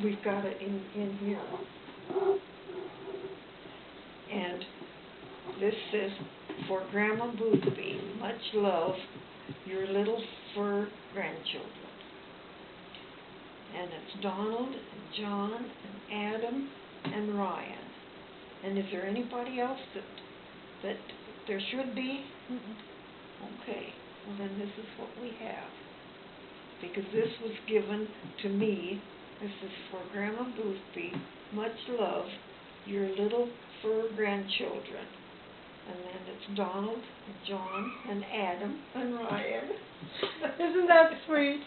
we've got it in here. And this says, for Grandma Boothby, much love, your little fur grandchildren. And it's Donald and John and Adam and Ryan. And is there anybody else that there should be? Okay, well then this is what we have. Because this was given to me. This is for Grandma Boothby, much love, your little fur grandchildren. And then it's Donald, and John, and Adam, and Ryan. Isn't that sweet?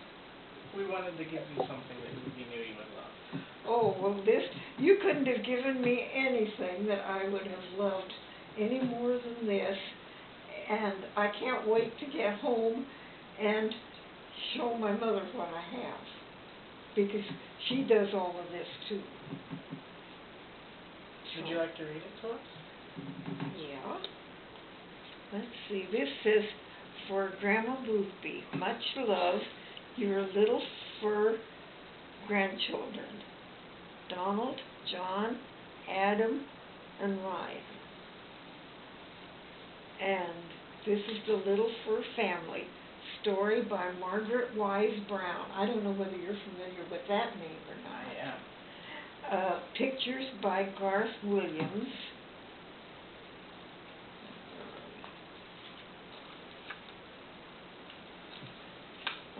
We wanted to give you something that we knew you would love. Oh, well you couldn't have given me anything that I would have loved any more than this. And I can't wait to get home and show my mother what I have. Because she does all of this too. Would you like to read it to us? Yeah. Let's see. This says, for Grandma Boothby, much love, your little fur grandchildren. Donald, John, Adam, and Ryan. And this is the Little Fur Family. Story by Margaret Wise Brown. I don't know whether you're familiar with that name or not. I am. Pictures by Garth Williams.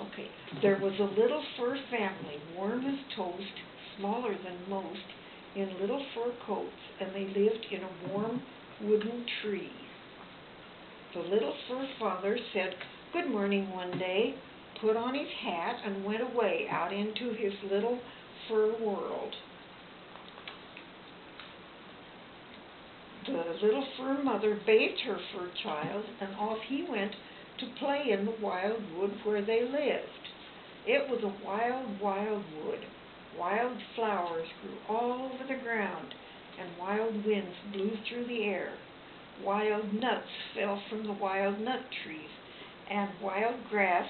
Okay. There was a little fur family, warm as toast, smaller than most, in little fur coats, and they lived in a warm wooden tree. The little fur father said good morning one day, put on his hat, and went away out into his little fur world. The little fur mother bathed her fur child, and off he went to play in the wild wood where they lived. It was a wild, wild wood. Wild flowers grew all over the ground, and wild winds blew through the air. Wild nuts fell from the wild nut trees, and wild grass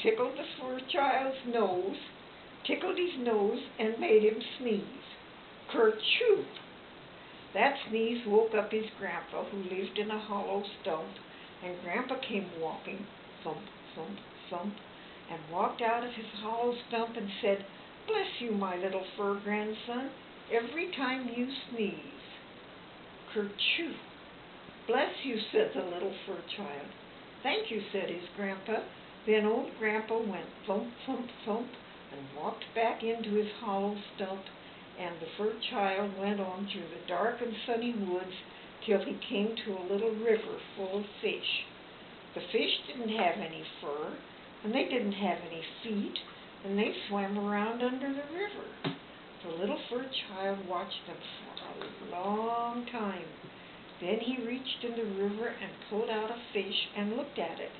tickled the fur child's nose, tickled his nose, and made him sneeze. Kerchoo! That sneeze woke up his grandpa, who lived in a hollow stump, and Grandpa came walking, thump, thump, thump, and walked out of his hollow stump and said, bless you, my little fur grandson, every time you sneeze. Kerchoo! Bless you, said the little fur child. Thank you, said his grandpa. Then old Grandpa went thump, thump, thump, and walked back into his hollow stump, and the fur child went on through the dark and sunny woods till he came to a little river full of fish. The fish didn't have any fur, and they didn't have any feet, and they swam around under the river. The little fur child watched them for a long time. Then he reached in the river and pulled out a fish and looked at it.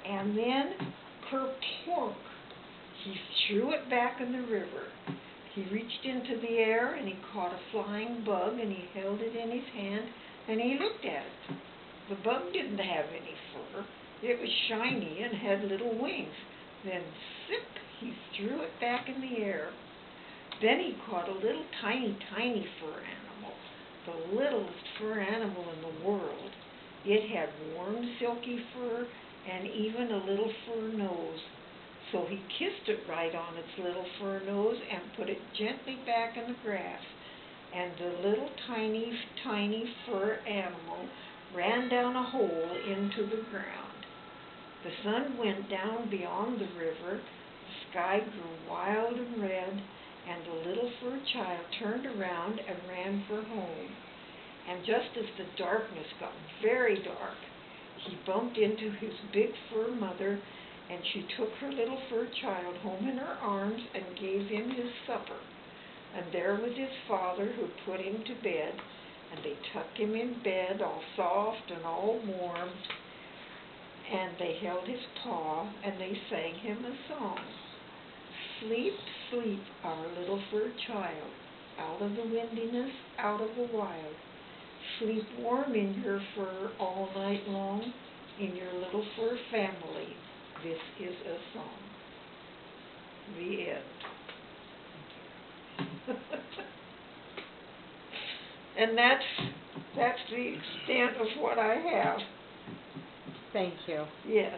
And then, kerplunk, he threw it back in the river. He reached into the air and he caught a flying bug and he held it in his hand and he looked at it. The bug didn't have any fur. It was shiny and had little wings. Then, zip, he threw it back in the air. Then he caught a little tiny, tiny fur animal, the littlest fur animal in the world. It had warm, silky fur and even a little fur nose. So he kissed it right on its little fur nose and put it gently back in the grass. And the little tiny, tiny fur animal ran down a hole into the ground. The sun went down beyond the river, the sky grew wild and red, and the little fur child turned around and ran for home. And just as the darkness got very dark, he bumped into his big fur mother, and she took her little fur child home in her arms and gave him his supper. And there was his father, who put him to bed, and they tucked him in bed all soft and all warm, and they held his paw and they sang him a song. Sleep, sleep, our little fur child, out of the windiness, out of the wild. Sleep warm in your fur all night long, in your little fur family. This is a song. The end. And that's the extent of what I have. Thank you. Yes.